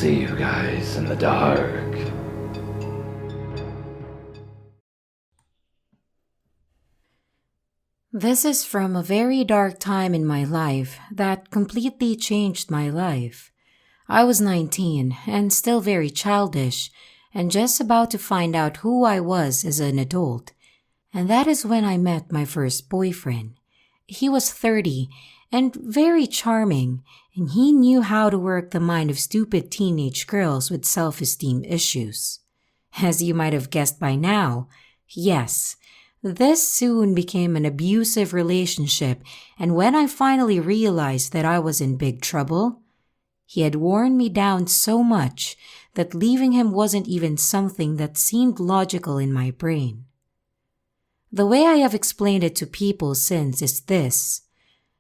see you guys in the dark. This is from a very dark time in my life that completely changed my life. I was 19 and still very childish and just about to find out who I was as an adult. And that is when I met my first boyfriend. He was 30 and very charming, and he knew how to work the mind of stupid teenage girls with self-esteem issues. As you might have guessed by now, yes, this soon became an abusive relationship, and when I finally realized that I was in big trouble, he had worn me down so much that leaving him wasn't even something that seemed logical in my brain. The way I have explained it to people since is this.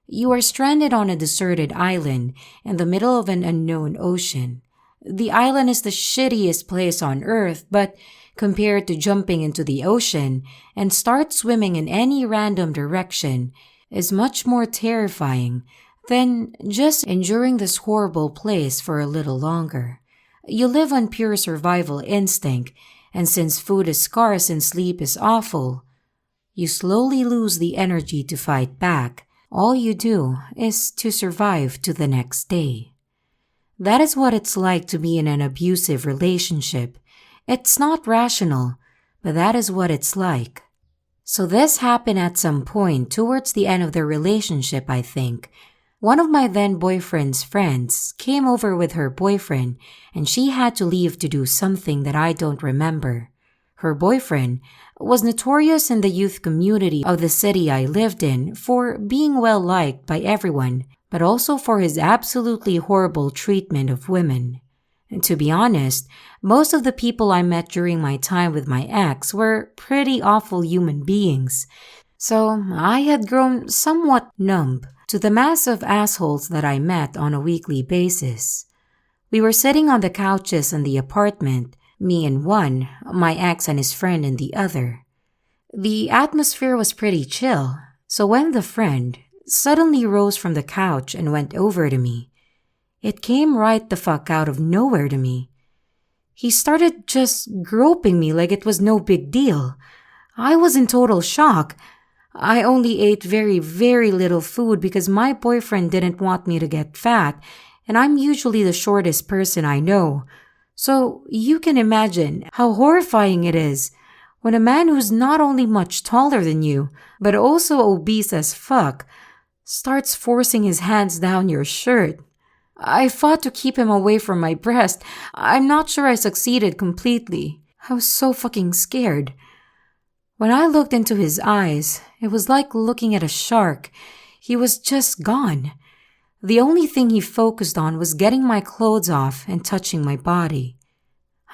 You are stranded on a deserted island in the middle of an unknown ocean. The island is the shittiest place on earth, but compared to jumping into the ocean and start swimming in any random direction is much more terrifying than just enduring this horrible place for a little longer. You live on pure survival instinct, and since food is scarce and sleep is awful, you slowly lose the energy to fight back. All you do is to survive to the next day. That is what it's like to be in an abusive relationship. It's not rational, but that is what it's like. So this happened at some point towards the end of the relationship, I think. One of my then boyfriend's friends came over with her boyfriend, and she had to leave to do something that I don't remember. Her boyfriend was notorious in the youth community of the city I lived in for being well liked by everyone, but also for his absolutely horrible treatment of women. And to be honest, most of the people I met during my time with my ex were pretty awful human beings. So I had grown somewhat numb to the mass of assholes that I met on a weekly basis. We were sitting on the couches in the apartment, me in one, my ex and his friend in the other. The atmosphere was pretty chill, so when the friend suddenly rose from the couch and went over to me, it came right the fuck out of nowhere to me. He started just groping me like it was no big deal. I was in total shock. I only ate very, very little food because my boyfriend didn't want me to get fat, and I'm usually the shortest person I know. So you can imagine how horrifying it is when a man who's not only much taller than you, but also obese as fuck, starts forcing his hands down your shirt. I fought to keep him away from my breast. I'm not sure I succeeded completely. I was so fucking scared. When I looked into his eyes, it was like looking at a shark. He was just gone. The only thing he focused on was getting my clothes off and touching my body.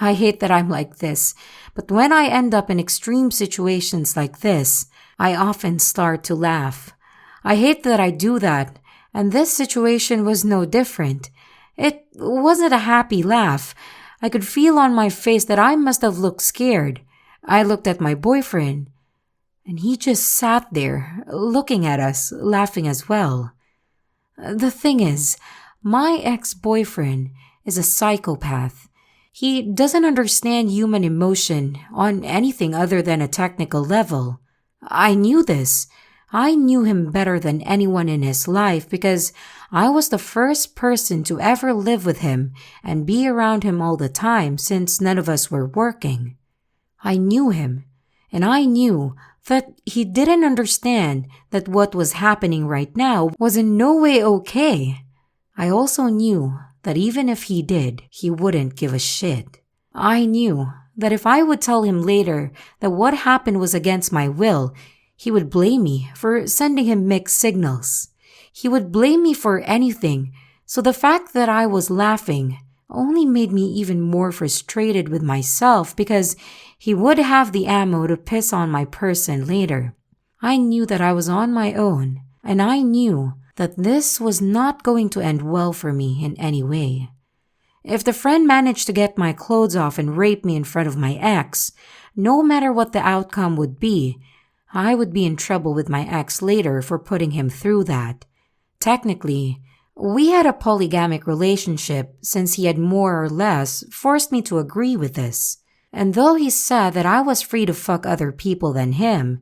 I hate that I'm like this, but when I end up in extreme situations like this, I often start to laugh. I hate that I do that, and this situation was no different. It wasn't a happy laugh. I could feel on my face that I must have looked scared. I looked at my boyfriend, and he just sat there, looking at us, laughing as well. The thing is, my ex-boyfriend is a psychopath. He doesn't understand human emotion on anything other than a technical level. I knew this. I knew him better than anyone in his life because I was the first person to ever live with him and be around him all the time since none of us were working. I knew him, and I knew that he didn't understand that what was happening right now was in no way okay. I also knew that even if he did, he wouldn't give a shit. I knew that if I would tell him later that what happened was against my will, he would blame me for sending him mixed signals. He would blame me for anything, so the fact that I was laughing only made me even more frustrated with myself because he would have the ammo to piss on my person later. I knew that I was on my own, and I knew that this was not going to end well for me in any way. If the friend managed to get my clothes off and rape me in front of my ex, no matter what the outcome would be, I would be in trouble with my ex later for putting him through that. Technically, We had a polygamic relationship since he had more or less forced me to agree with this. And though he said that I was free to fuck other people than him,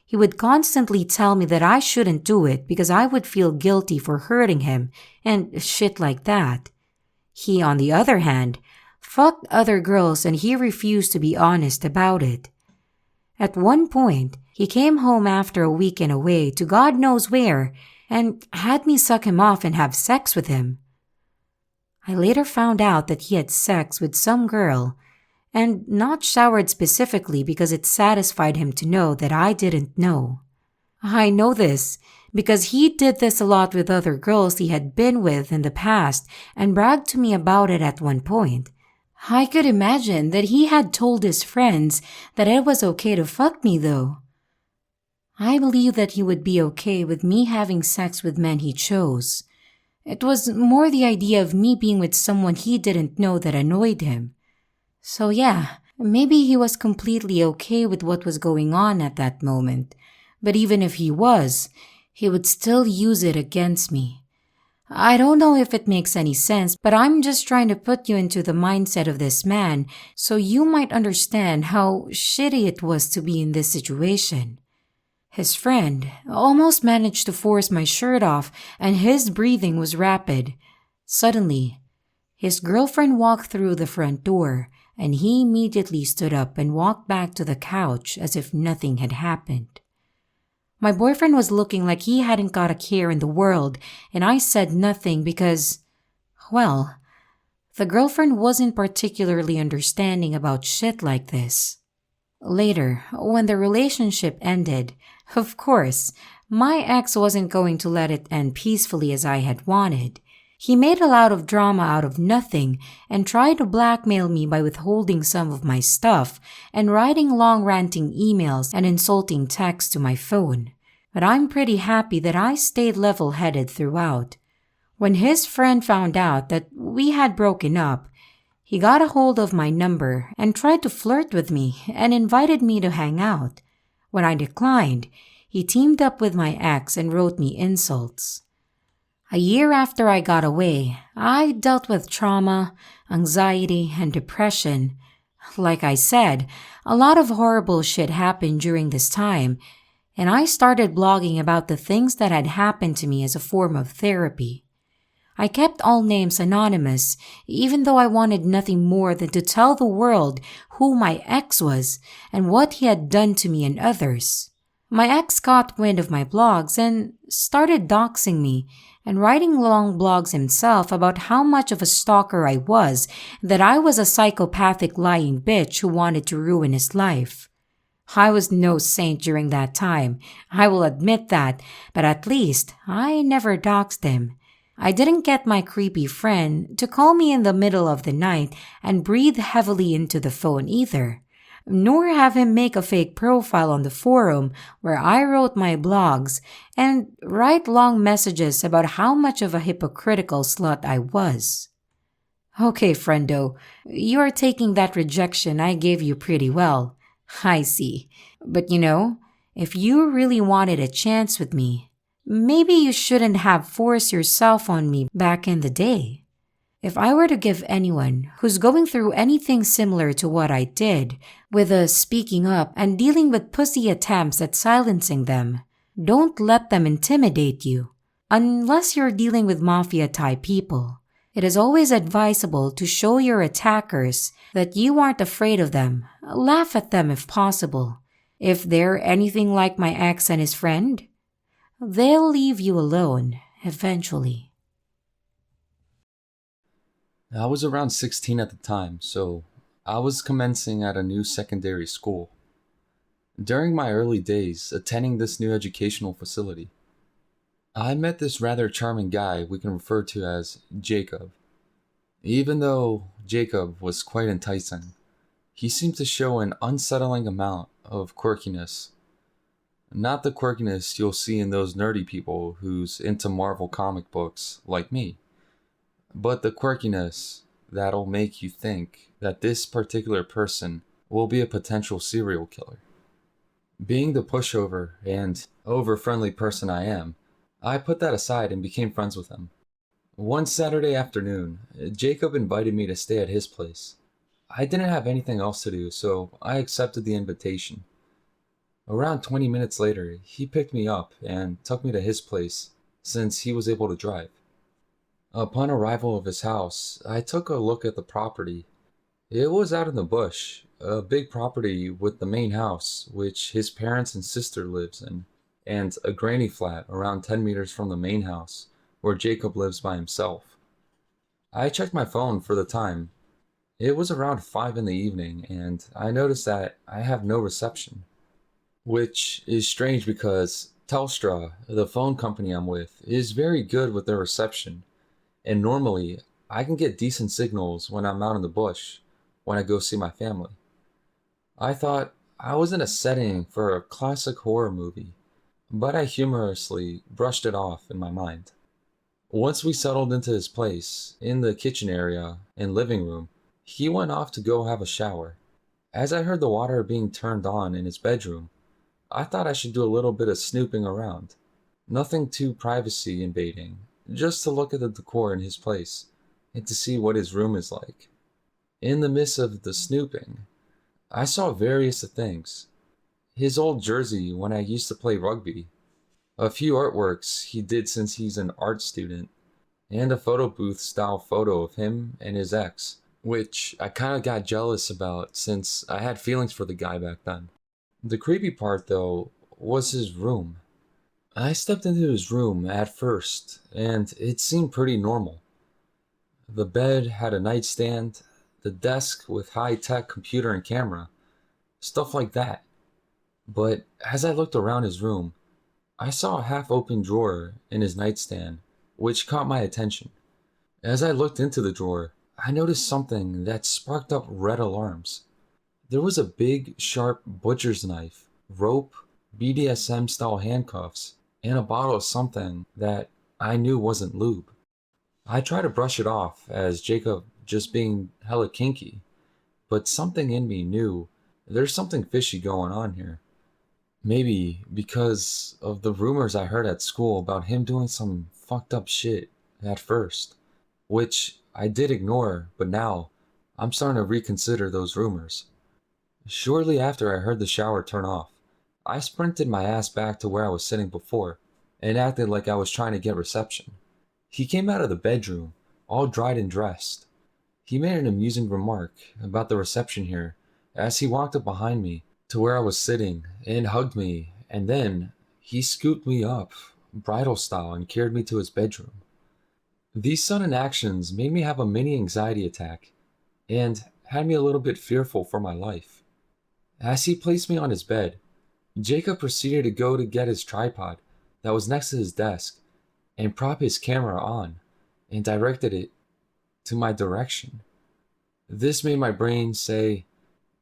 he would constantly tell me that I shouldn't do it because I would feel guilty for hurting him and shit like that. He, on the other hand, fucked other girls and he refused to be honest about it. At one point, he came home after a weekend away to God knows where and had me suck him off and have sex with him. I later found out that he had sex with some girl and not showered specifically because it satisfied him to know that I didn't know. I know this because he did this a lot with other girls he had been with in the past and bragged to me about it at one point. I could imagine that he had told his friends that it was okay to fuck me though. I believe that he would be okay with me having sex with men he chose. It was more the idea of me being with someone he didn't know that annoyed him. So yeah, maybe he was completely okay with what was going on at that moment. But even if he was, he would still use it against me. I don't know if it makes any sense, but I'm just trying to put you into the mindset of this man so you might understand how shitty it was to be in this situation. His friend almost managed to force my shirt off and his breathing was rapid. Suddenly, his girlfriend walked through the front door and he immediately stood up and walked back to the couch as if nothing had happened. My boyfriend was looking like he hadn't got a care in the world and I said nothing because, well, the girlfriend wasn't particularly understanding about shit like this. Later, when the relationship ended, of course, my ex wasn't going to let it end peacefully as I had wanted. He made a lot of drama out of nothing and tried to blackmail me by withholding some of my stuff and writing long ranting emails and insulting texts to my phone. But I'm pretty happy that I stayed level-headed throughout. When his friend found out that we had broken up, he got a hold of my number and tried to flirt with me and invited me to hang out. When I declined, he teamed up with my ex and wrote me insults. A year after I got away, I dealt with trauma, anxiety, and depression. Like I said, a lot of horrible shit happened during this time, and I started blogging about the things that had happened to me as a form of therapy. I kept all names anonymous, even though I wanted nothing more than to tell the world who my ex was and what he had done to me and others. My ex got wind of my blogs and started doxing me and writing long blogs himself about how much of a stalker I was, that I was a psychopathic lying bitch who wanted to ruin his life. I was no saint during that time, I will admit that, but at least I never doxed him. I didn't get my creepy friend to call me in the middle of the night and breathe heavily into the phone either, nor have him make a fake profile on the forum where I wrote my blogs and write long messages about how much of a hypocritical slut I was. Okay, friendo, you are taking that rejection I gave you pretty well. I see. But if you really wanted a chance with me, maybe you shouldn't have forced yourself on me back in the day. If I were to give anyone who's going through anything similar to what I did, with a speaking up and dealing with pussy attempts at silencing them, don't let them intimidate you. Unless you're dealing with mafia-type people, it is always advisable to show your attackers that you aren't afraid of them. Laugh at them if possible. If they're anything like my ex and his friend, they'll leave you alone eventually. I was around 16 at the time, so I was commencing at a new secondary school. During my early days attending this new educational facility, I met this rather charming guy we can refer to as Jacob. Even though Jacob was quite enticing, he seemed to show an unsettling amount of quirkiness. Not the quirkiness you'll see in those nerdy people who's into Marvel comic books like me, but the quirkiness that'll make you think that this particular person will be a potential serial killer. Being the pushover and over-friendly person I am, I put that aside and became friends with him. One Saturday afternoon, Jacob invited me to stay at his place. I didn't have anything else to do, so I accepted the invitation. Around 20 minutes later, he picked me up and took me to his place, since he was able to drive. Upon arrival of his house, I took a look at the property. It was out in the bush, a big property with the main house, which his parents and sister lives in, and a granny flat around 10 meters from the main house, where Jacob lives by himself. I checked my phone for the time. It was around 5 in the evening, and I noticed that I have no reception. Which is strange because Telstra, the phone company I'm with, is very good with their reception, and normally I can get decent signals when I'm out in the bush when I go see my family. I thought I was in a setting for a classic horror movie, but I humorously brushed it off in my mind. Once we settled into his place, in the kitchen area and living room, he went off to go have a shower. As I heard the water being turned on in his bedroom, I thought I should do a little bit of snooping around. Nothing too privacy invading, just to look at the decor in his place and to see what his room is like. In the midst of the snooping, I saw various things. His old jersey when I used to play rugby, a few artworks he did since he's an art student, and a photo booth style photo of him and his ex, which I kinda got jealous about since I had feelings for the guy back then. The creepy part, though, was his room. I stepped into his room at first, and it seemed pretty normal. The bed had a nightstand, the desk with high-tech computer and camera, stuff like that. But as I looked around his room, I saw a half-open drawer in his nightstand, which caught my attention. As I looked into the drawer, I noticed something that sparked up red alarms. There was a big, sharp butcher's knife, rope, BDSM-style handcuffs, and a bottle of something that I knew wasn't lube. I tried to brush it off as Jacob just being hella kinky, but something in me knew there's something fishy going on here. Maybe because of the rumors I heard at school about him doing some fucked up shit at first, which I did ignore, but now I'm starting to reconsider those rumors. Shortly after I heard the shower turn off, I sprinted my ass back to where I was sitting before and acted like I was trying to get reception. He came out of the bedroom, all dried and dressed. He made an amusing remark about the reception here as he walked up behind me to where I was sitting and hugged me, and then he scooped me up, bridal style, and carried me to his bedroom. These sudden actions made me have a mini anxiety attack and had me a little bit fearful for my life. As he placed me on his bed, Jacob proceeded to go to get his tripod that was next to his desk and prop his camera on and directed it to my direction. This made my brain say,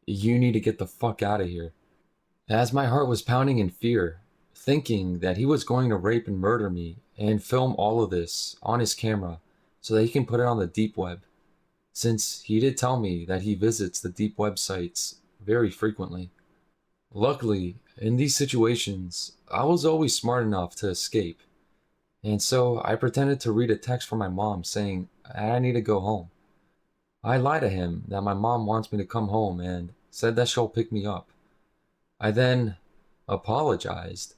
"You need to get the fuck out of here." As my heart was pounding in fear, thinking that he was going to rape and murder me and film all of this on his camera so that he can put it on the deep web, since he did tell me that he visits the deep web sites very frequently. Luckily, in these situations, I was always smart enough to escape, and so I pretended to read a text from my mom saying I need to go home. I lied to him that my mom wants me to come home and said that she'll pick me up. I then apologized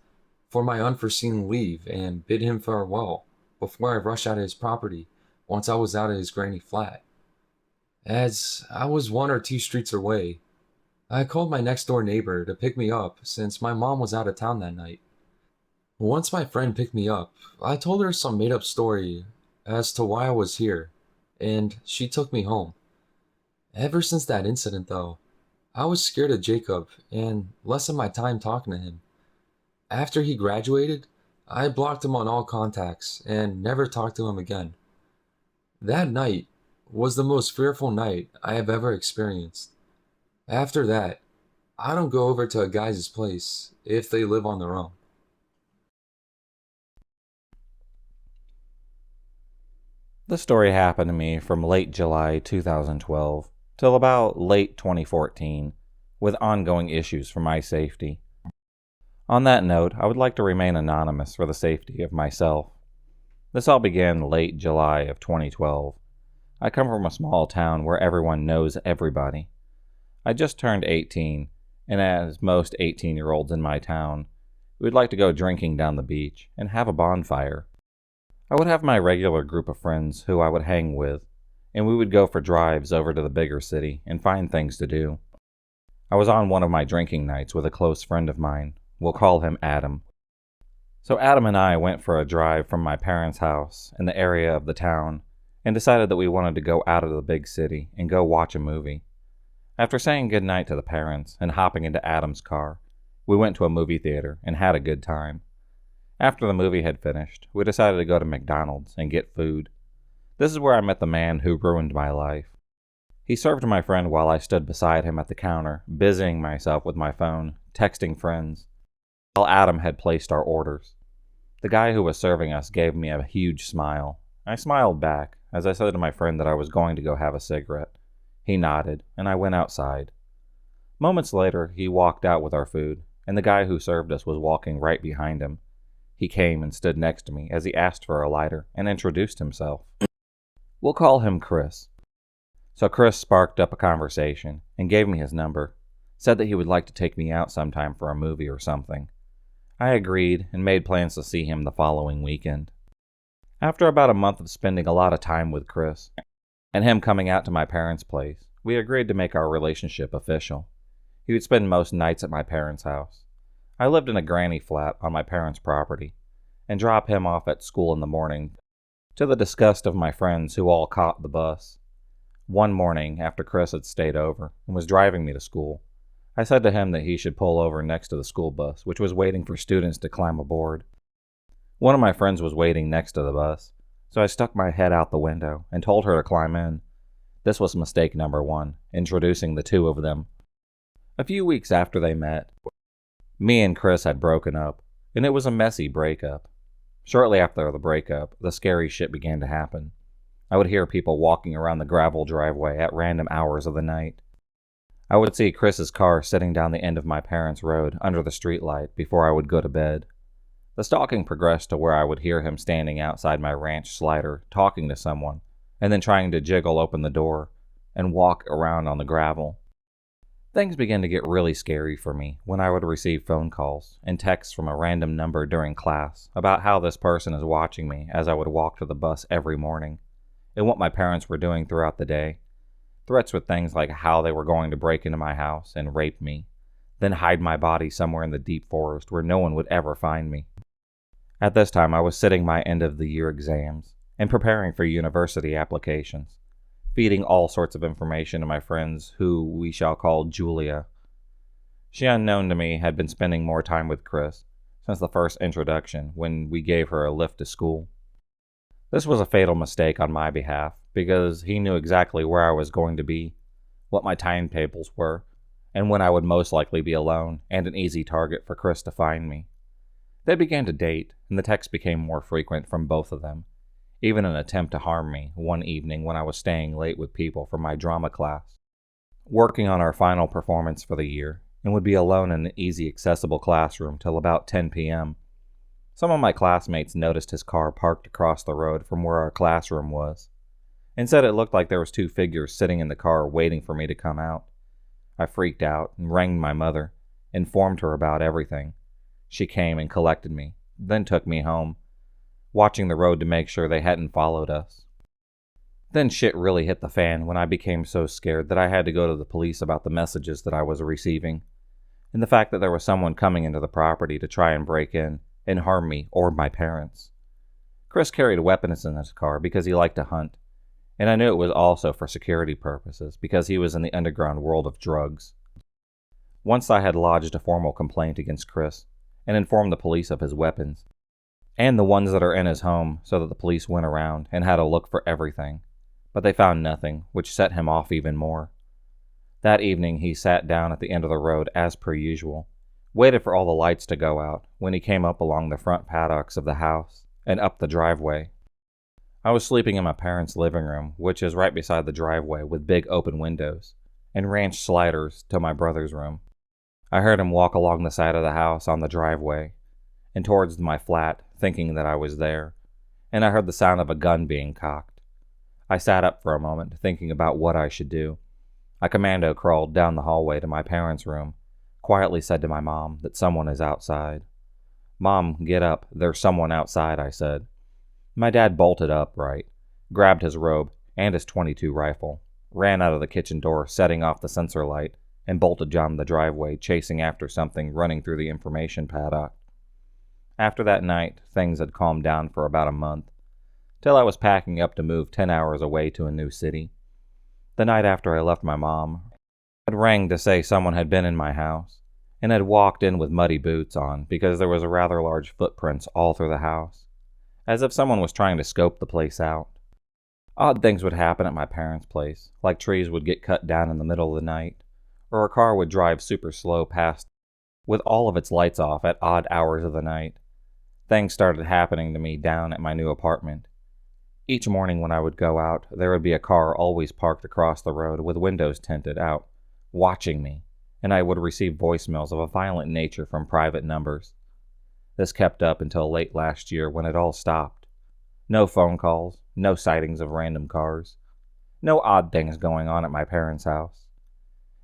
for my unforeseen leave and bid him farewell before I rushed out of his property once I was out of his granny flat. As I was 1 or 2 streets away, I called my next door neighbor to pick me up since my mom was out of town that night. Once my friend picked me up, I told her some made up story as to why I was here, and she took me home. Ever since that incident, though, I was scared of Jacob and lessened my time talking to him. After he graduated, I blocked him on all contacts and never talked to him again. That night was the most fearful night I have ever experienced. After that, I don't go over to a guy's place if they live on their own. This story happened to me from late July 2012 till about late 2014, with ongoing issues for my safety. On that note, I would like to remain anonymous for the safety of myself. This all began late July of 2012. I come from a small town where everyone knows everybody. I just turned 18, and as most 18-year-olds in my town, we'd like to go drinking down the beach and have a bonfire. I would have my regular group of friends who I would hang with, and we would go for drives over to the bigger city and find things to do. I was on one of my drinking nights with a close friend of mine. We'll call him Adam. So Adam and I went for a drive from my parents' house in the area of the town and decided that we wanted to go out of the big city and go watch a movie. After saying goodnight to the parents and hopping into Adam's car, we went to a movie theater and had a good time. After the movie had finished, we decided to go to McDonald's and get food. This is where I met the man who ruined my life. He served my friend while I stood beside him at the counter, busying myself with my phone, texting friends, while Adam had placed our orders. The guy who was serving us gave me a huge smile. I smiled back as I said to my friend that I was going to go have a cigarette. He nodded, and I went outside. Moments later, he walked out with our food, and the guy who served us was walking right behind him. He came and stood next to me as he asked for a lighter and introduced himself. We'll call him Chris. So Chris sparked up a conversation and gave me his number, said that he would like to take me out sometime for a movie or something. I agreed and made plans to see him the following weekend. After about a month of spending a lot of time with Chris, and him coming out to my parents' place, we agreed to make our relationship official. He would spend most nights at my parents' house. I lived in a granny flat on my parents' property, and drop him off at school in the morning, to the disgust of my friends who all caught the bus. One morning, after Chris had stayed over and was driving me to school, I said to him that he should pull over next to the school bus, which was waiting for students to climb aboard. One of my friends was waiting next to the bus, so I stuck my head out the window and told her to climb in. This was mistake number one, introducing the two of them. A few weeks after they met, me and Chris had broken up, and it was a messy breakup. Shortly after the breakup, the scary shit began to happen. I would hear people walking around the gravel driveway at random hours of the night. I would see Chris's car sitting down the end of my parents' road under the streetlight before I would go to bed. The stalking progressed to where I would hear him standing outside my ranch slider talking to someone, and then trying to jiggle open the door and walk around on the gravel. Things began to get really scary for me when I would receive phone calls and texts from a random number during class about how this person is watching me as I would walk to the bus every morning, and what my parents were doing throughout the day. Threats with things like how they were going to break into my house and rape me, then hide my body somewhere in the deep forest where no one would ever find me. At this time, I was sitting my end-of-the-year exams and preparing for university applications, feeding all sorts of information to my friends who we shall call Julia. She, unknown to me, had been spending more time with Chris since the first introduction when we gave her a lift to school. This was a fatal mistake on my behalf because he knew exactly where I was going to be, what my timetables were, and when I would most likely be alone and an easy target for Chris to find me. They began to date, and the texts became more frequent from both of them, even an attempt to harm me one evening when I was staying late with people from my drama class, working on our final performance for the year, and would be alone in an easy accessible classroom till about 10 p.m. Some of my classmates noticed his car parked across the road from where our classroom was, and said it looked like there was two figures sitting in the car waiting for me to come out. I freaked out and rang my mother, informed her about everything. She came and collected me, then took me home, watching the road to make sure they hadn't followed us. Then shit really hit the fan when I became so scared that I had to go to the police about the messages that I was receiving, and the fact that there was someone coming into the property to try and break in and harm me or my parents. Chris carried weapons in his car because he liked to hunt, and I knew it was also for security purposes because he was in the underground world of drugs. Once I had lodged a formal complaint against Chris and informed the police of his weapons, and the ones that are in his home, so that the police went around and had a look for everything, but they found nothing, which set him off even more. That evening he sat down at the end of the road as per usual, waited for all the lights to go out when he came up along the front paddocks of the house and up the driveway. I was sleeping in my parents' living room, which is right beside the driveway with big open windows, and ranch sliders to my brother's room. I heard him walk along the side of the house on the driveway and towards my flat, thinking that I was there, and I heard the sound of a gun being cocked. I sat up for a moment, thinking about what I should do. I commando crawled down the hallway to my parents' room, quietly said to my mom that someone is outside. "Mom, get up, there's someone outside," I said. My dad bolted upright, grabbed his robe and his .22 rifle, ran out of the kitchen door, setting off the sensor light, and bolted down the driveway, chasing after something running through the information paddock. After that night, things had calmed down for about a month, till I was packing up to move 10 hours away to a new city. The night after I left my mom, I'd rang to say someone had been in my house, and had walked in with muddy boots on because there was a rather large footprints all through the house, as if someone was trying to scope the place out. Odd things would happen at my parents' place, like trees would get cut down in the middle of the night, or a car would drive super slow past with all of its lights off at odd hours of the night. Things started happening to me down at my new apartment. Each morning when I would go out, there would be a car always parked across the road with windows tinted out, watching me, and I would receive voicemails of a violent nature from private numbers. This kept up until late last year when it all stopped. No phone calls, no sightings of random cars, no odd things going on at my parents' house.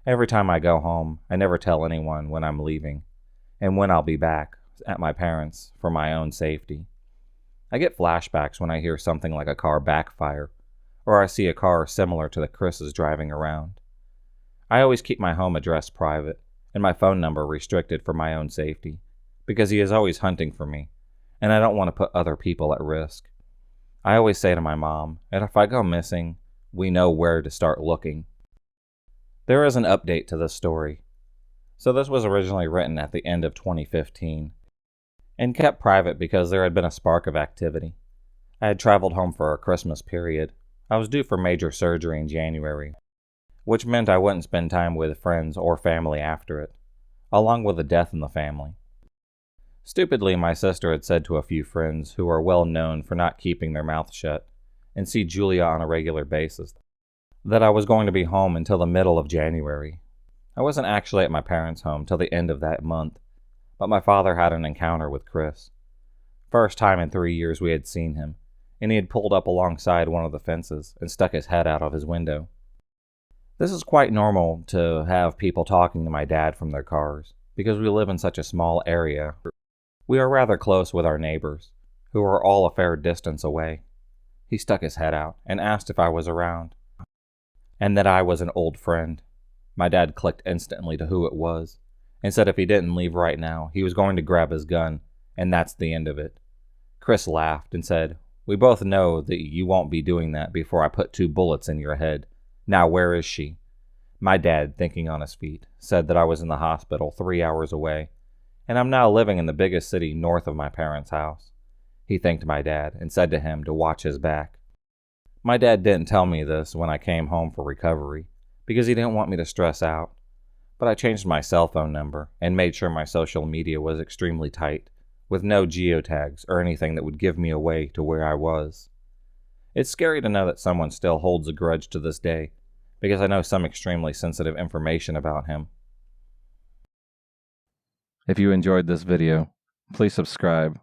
Every time I go home, I never tell anyone when I'm leaving, and when I'll be back at my parents' for my own safety. I get flashbacks when I hear something like a car backfire, or I see a car similar to the Chris is driving around. I always keep my home address private, and my phone number restricted for my own safety, because he is always hunting for me, and I don't want to put other people at risk. I always say to my mom, and if I go missing, we know where to start looking. There is an update to this story. So this was originally written at the end of 2015, and kept private because there had been a spark of activity. I had traveled home for a Christmas period. I was due for major surgery in January, which meant I wouldn't spend time with friends or family after it, along with a death in the family. Stupidly, my sister had said to a few friends who are well known for not keeping their mouths shut and see Julia on a regular basis that I was going to be home until the middle of January. I wasn't actually at my parents' home till the end of that month, but my father had an encounter with Chris. First time in 3 years we had seen him, and he had pulled up alongside one of the fences and stuck his head out of his window. This is quite normal to have people talking to my dad from their cars, because we live in such a small area. We are rather close with our neighbors, who are all a fair distance away. He stuck his head out and asked if I was around, and that I was an old friend. My dad clicked instantly to who it was, and said if he didn't leave right now, he was going to grab his gun, and that's the end of it. Chris laughed and said, "We both know that you won't be doing that before I put 2 bullets in your head. Now where is she?" My dad, thinking on his feet, said that I was in the hospital 3 hours away, and I'm now living in the biggest city north of my parents' house. He thanked my dad and said to him to watch his back. My dad didn't tell me this when I came home for recovery, because he didn't want me to stress out. But I changed my cell phone number and made sure my social media was extremely tight, with no geotags or anything that would give me away to where I was. It's scary to know that someone still holds a grudge to this day, because I know some extremely sensitive information about him. If you enjoyed this video, please subscribe,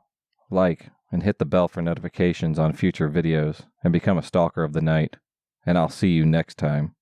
like, and hit the bell for notifications on future videos, and become a stalker of the night. And I'll see you next time.